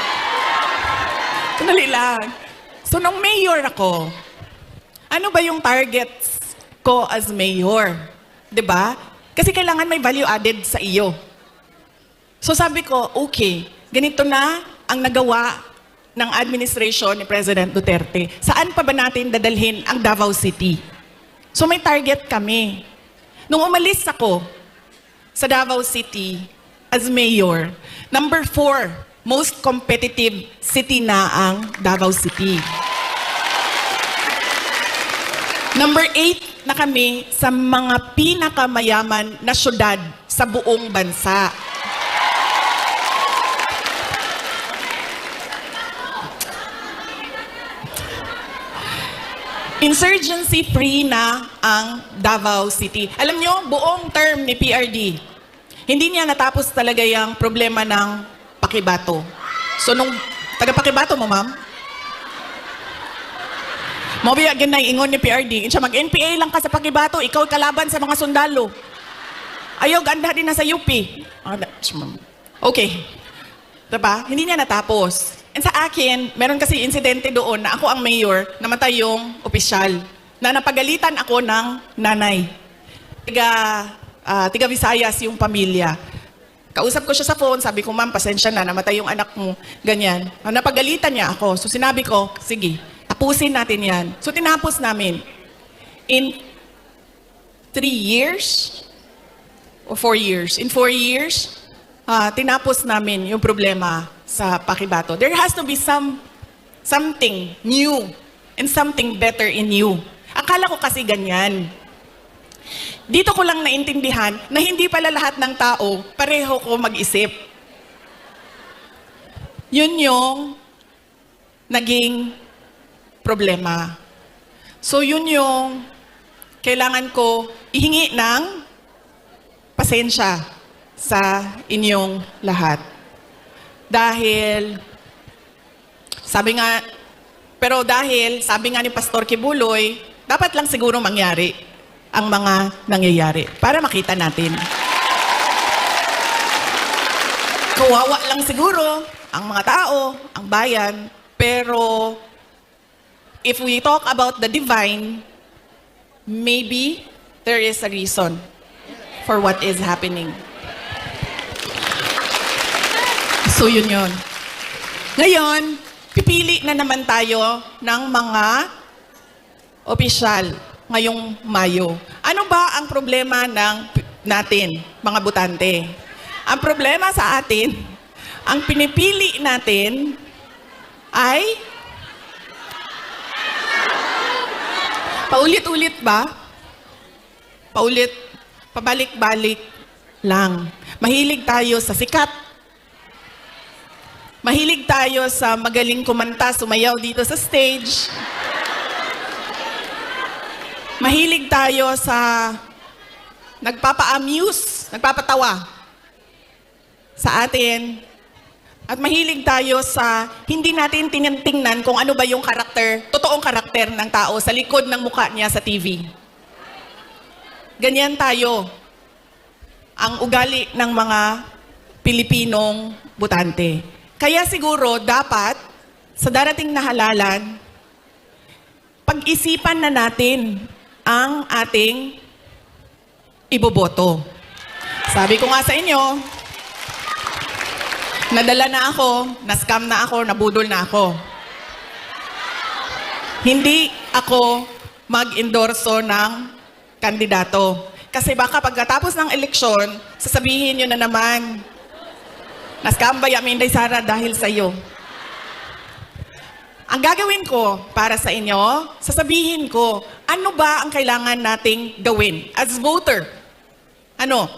Sandali lang. So nung mayor ako, ano ba yung targets ko as mayor? 'Di ba? Kasi kailangan may value added sa iyo. So sabi ko, okay, ganito na ang nagawa ng administration ni President Duterte. Saan pa ba natin dadalhin ang Davao City? So may target kami. Nung umalis ako sa Davao City as mayor, number 4, most competitive city na ang Davao City. Number 8 na kami sa mga pinakamayaman na syudad sa buong bansa. Insurgency-free na ang Davao City. Alam nyo, buong term ni PRD, hindi niya natapos talaga yung problema ng Pakibato. So, nung taga-Pakibato mo, ma'am? Mabiya ganay ingon ni PRD, siya mag-NPA lang ka sa Pakibato, ikaw kalaban sa mga sundalo. Ayaw, ganda din na sa UP. Okay. Diba? Hindi niya natapos. And sa akin, meron kasi insidente doon na ako ang mayor, namatay yung opisyal, na napagalitan ako ng nanay. Tiga Visayas yung pamilya. Kausap ko siya sa phone, sabi ko, ma'am, pasensya na, namatay yung anak mo, ganyan. Napagalitan niya ako. So sinabi ko, sige, tapusin natin yan. So tinapos namin. In 3 years, o 4 years, in 4 years, tinapos namin yung problema sa Pakibato. There has to be something new and something better in you. Akala ko kasi ganyan. Dito ko lang naintindihan na hindi pala lahat ng tao pareho ko mag-isip. Yun yung naging problema. So yun yung kailangan ko ihingi ng pasensya sa inyong lahat. Dahil, sabi nga ni Pastor Kibuloy, dapat lang siguro mangyari ang mga nangyayari para makita natin. Kawawa lang siguro ang mga tao, ang bayan, pero if we talk about the divine, maybe there is a reason for what is happening. So yun yun. Ngayon, pipili na naman tayo ng mga opisyal ngayong Mayo. Ano ba ang problema natin, mga botante? Ang problema sa atin, ang pinipili natin ay paulit-ulit ba? Pabalik-balik lang. Mahilig tayo sa sikat. Mahilig tayo sa magaling kumanta, sumayaw dito sa stage. Mahilig tayo sa nagpapa-amuse, nagpapatawa sa atin. At mahilig tayo sa hindi natin tinitingnan kung ano ba yung karakter, totoong karakter ng tao sa likod ng mukha niya sa TV. Ganyan tayo ang ugali ng mga Pilipinong botante. Kaya siguro dapat sa darating na halalan, pag-isipan na natin ang ating iboboto. Sabi ko nga sa inyo, nadala na ako, na-scam na ako, nabudol na ako. Hindi ako mag-endorso ng kandidato. Kasi baka pagkatapos ng eleksyon, sasabihin nyo na naman, na-scam ba yung Inday Sara dahil sa iyo? Ang gagawin ko para sa inyo, sasabihin ko, ano ba ang kailangan nating gawin as voter? Ano?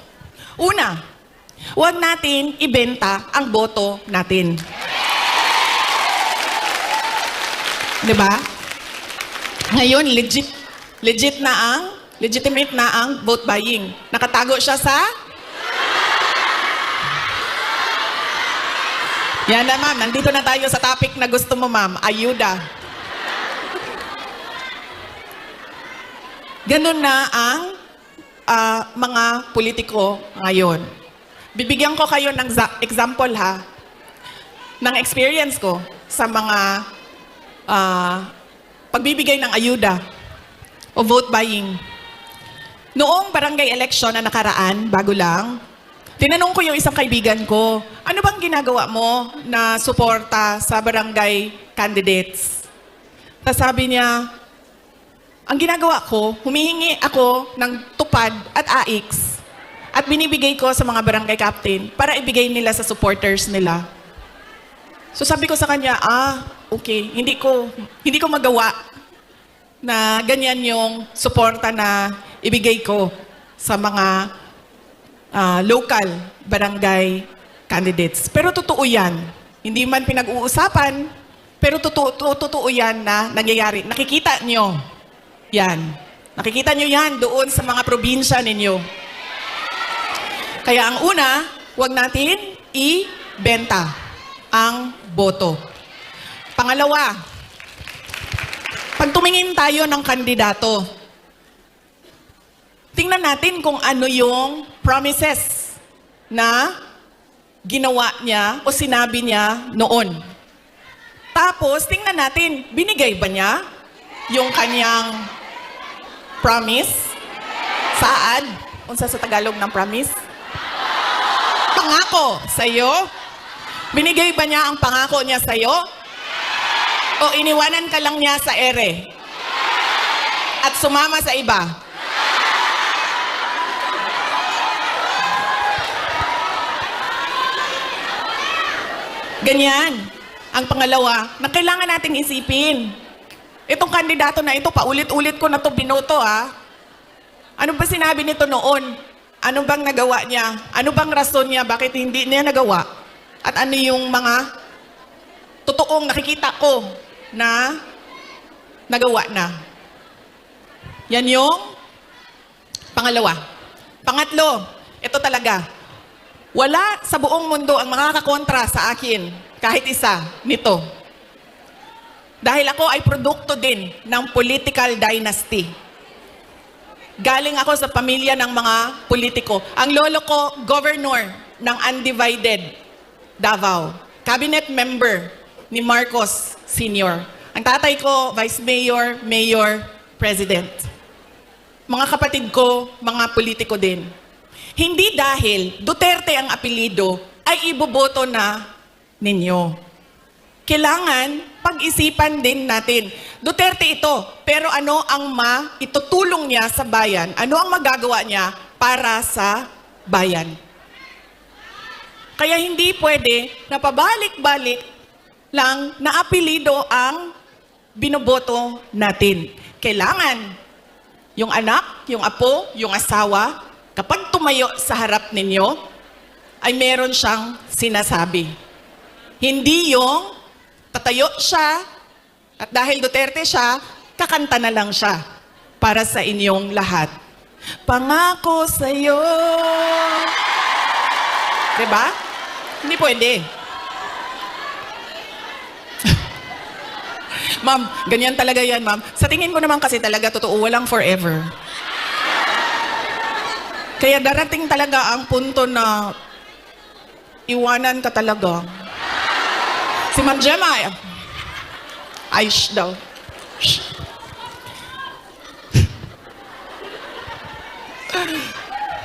Una, huwag natin ibenta ang boto natin. Diba? Ngayon, legitimate na ang vote buying. Nakatago siya sa? Yan na, ma'am. Nandito na tayo sa topic na gusto mo, ma'am. Ayuda. Ganun na ang mga politiko ngayon. Bibigyan ko kayo ng example, ha, ng experience ko sa mga pagbibigay ng ayuda o vote buying. Noong barangay election na nakaraan, bago lang, tinanong ko yung isang kaibigan ko, ano bang ginagawa mo na suporta sa barangay candidates? Tapos sabi niya, ang ginagawa ko, humihingi ako ng tupad at AIX at binibigay ko sa mga barangay captain para ibigay nila sa supporters nila. So sabi ko sa kanya, okay, hindi ko magawa na ganyan yung suporta na ibigay ko sa mga local barangay candidates. Pero totoo yan. Hindi man pinag-uusapan, pero totoo yan na nangyayari. Nakikita nyo yan. Nakikita nyo yan doon sa mga probinsya ninyo. Kaya ang una, huwag natin ibenta ang boto. Pangalawa, pag tumingin tayo ng kandidato, tingnan natin kung ano yung promises na ginawa niya o sinabi niya noon. Tapos, tingnan natin, binigay ba niya yung kanyang promise? Saad? Unsa sa Tagalog ng promise? Pangako sa'yo? Binigay ba niya ang pangako niya sa'yo? O iniwanan ka lang niya sa ere? At sumama sa iba? Ganyan. Ang pangalawa, na kailangan nating isipin. Itong kandidato na ito, paulit-ulit ko na ito binoto, Ano ba sinabi nito noon? Ano bang nagawa niya? Ano bang rason niya? Bakit hindi niya nagawa? At ano yung mga totoong nakikita ko na nagawa na? Yan yung pangalawa. Pangatlo, ito talaga. Wala sa buong mundo ang makakakontra sa akin, kahit isa, nito. Dahil ako ay produkto din ng political dynasty. Galing ako sa pamilya ng mga politiko. Ang lolo ko, governor ng undivided Davao. Cabinet member ni Marcos Sr. Ang tatay ko, vice mayor, mayor, president. Mga kapatid ko, mga politiko din. Hindi dahil Duterte ang apelido ay iboboto na ninyo. Kailangan pag-isipan din natin. Duterte ito, pero ano ang maitutulong niya sa bayan? Ano ang magagawa niya para sa bayan? Kaya hindi pwede na pabalik-balik lang na apelido ang binoboto natin. Kailangan yung anak, yung apo, yung asawa, kapag tumayo sa harap ninyo, ay meron siyang sinasabi. Hindi yung tatayo siya, at dahil Duterte siya, kakanta na lang siya para sa inyong lahat. Pangako sa'yo. Diba? Hindi pwede. Ma'am, ganyan talaga yan, ma'am. Sa tingin ko naman kasi talaga, totoo, walang forever. Kaya darating talaga ang punto na iwanan ka talaga. Si Ma'am Gemma, ay daw.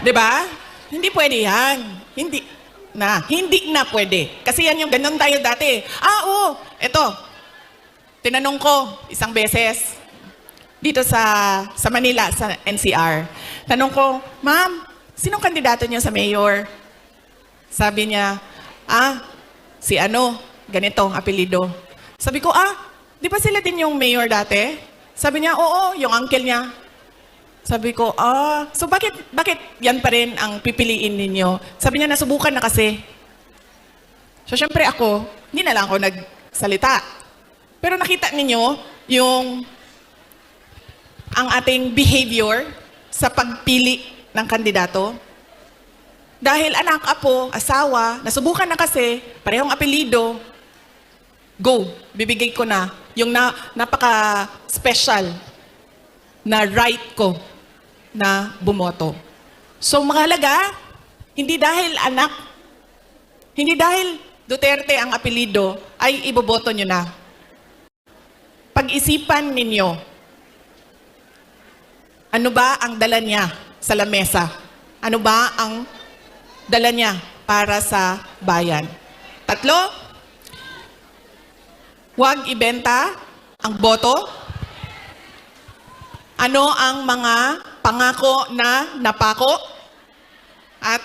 'Di ba? Hindi pwede yan. Hindi na pwede. Kasi yan yung ganun tayo dati. Oo, eto. Tinanong ko isang beses dito sa Manila, sa NCR. Tanong ko, ma'am, sinong kandidato niyo sa mayor? Sabi niya, si ano, ganito ang apelido. Sabi ko, di ba sila din yung mayor dati? Sabi niya, oo, yung uncle niya. Sabi ko, so bakit yan pa rin ang pipiliin ninyo? Sabi niya, nasubukan na kasi. So syempre ako, hindi na lang ako nagsalita. Pero nakita ninyo yung ang ating behavior sa pagpili ng kandidato. Dahil anak, apo, asawa, nasubukan na kasi, parehong apelido, go, bibigay ko na yung napaka-special na right ko na bumoto. So mahalaga, hindi dahil anak, hindi dahil Duterte ang apelido, ay iboboto nyo na. Pag-isipan ninyo, ano ba ang dala niya sa lamesa? Ano ba ang dala niya para sa bayan? 3, huwag ibenta ang boto. Ano ang mga pangako na napako? At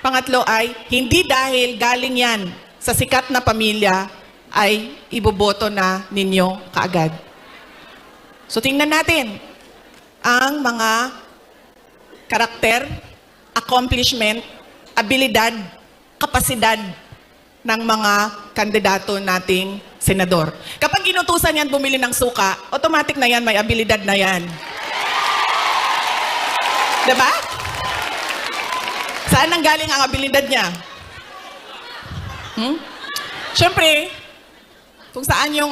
pangatlo ay, hindi dahil galing yan sa sikat na pamilya, ay iboboto na ninyo kaagad. So tingnan natin ang mga karakter, accomplishment, abilidad, kapasidad ng mga kandidato nating senador. Kapag inutusan yan bumili ng suka, automatic na yan, may abilidad na yan. Diba? Saan nanggaling ang abilidad niya? Siyempre, kung saan yung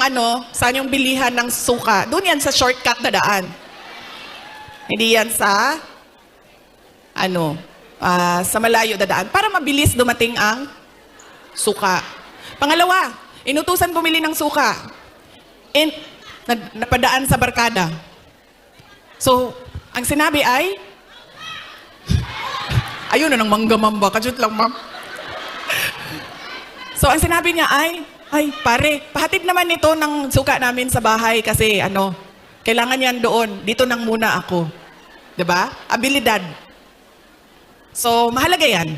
bilihan ng suka, doon yan sa shortcut na daan. Hindi yan sa sa malayo dadaan para mabilis dumating ang suka. Pangalawa, inutusan bumili ng suka. And napadaan sa barkada. So, ang sinabi ay, ayun na nang manggamamba, kajut lang ma'am. So, ang sinabi niya ay pare, pahatid naman ito ng suka namin sa bahay kasi kailangan yan doon. Dito nang muna ako. 'Di ba? Abilidad. So, mahalaga yan.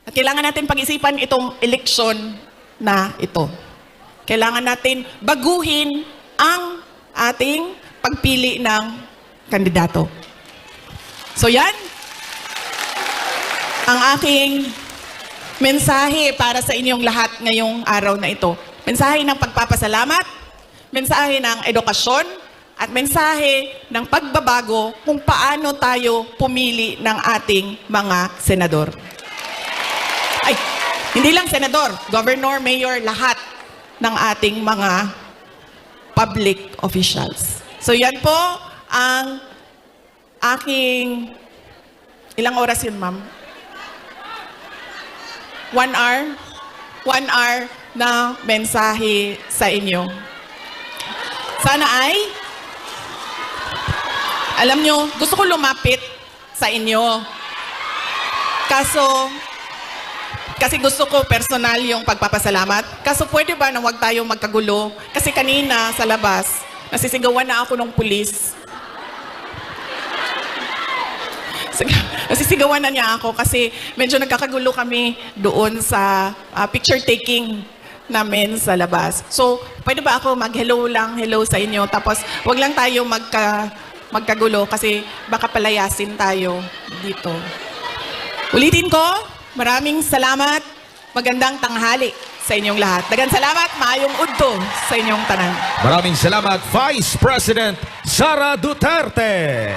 At kailangan natin pag-isipan itong eleksyon na ito. Kailangan natin baguhin ang ating pagpili ng kandidato. So, yan ang aking mensahe para sa inyong lahat ngayong araw na ito. Mensahe ng pagpapasalamat, mensahe ng edukasyon, at mensahe ng pagbabago kung paano tayo pumili ng ating mga senador. Ay, hindi lang senador, governor, mayor, lahat ng ating mga public officials. So yan po ang aking, ilang oras yun, ma'am? 1 hour? 1 hour na mensahe sa inyo. Sana ay, alam nyo, gusto ko lumapit sa inyo. Kasi gusto ko personal yung pagpapasalamat. Kaso pwede ba na huwag tayo magkagulo? Kasi kanina sa labas, nasisigawan na ako ng pulis. Nasisigawan na niya ako kasi medyo nagkakagulo kami doon sa picture taking namin sa labas. So, pwede ba ako mag-hello sa inyo? Tapos, wag lang tayo magkagulo kasi baka palayasin tayo dito. Ulitin ko, maraming salamat. Magandang tanghali sa inyong lahat. Daghang salamat, maayong udto sa inyong tanan. Maraming salamat, Vice President Sara Duterte.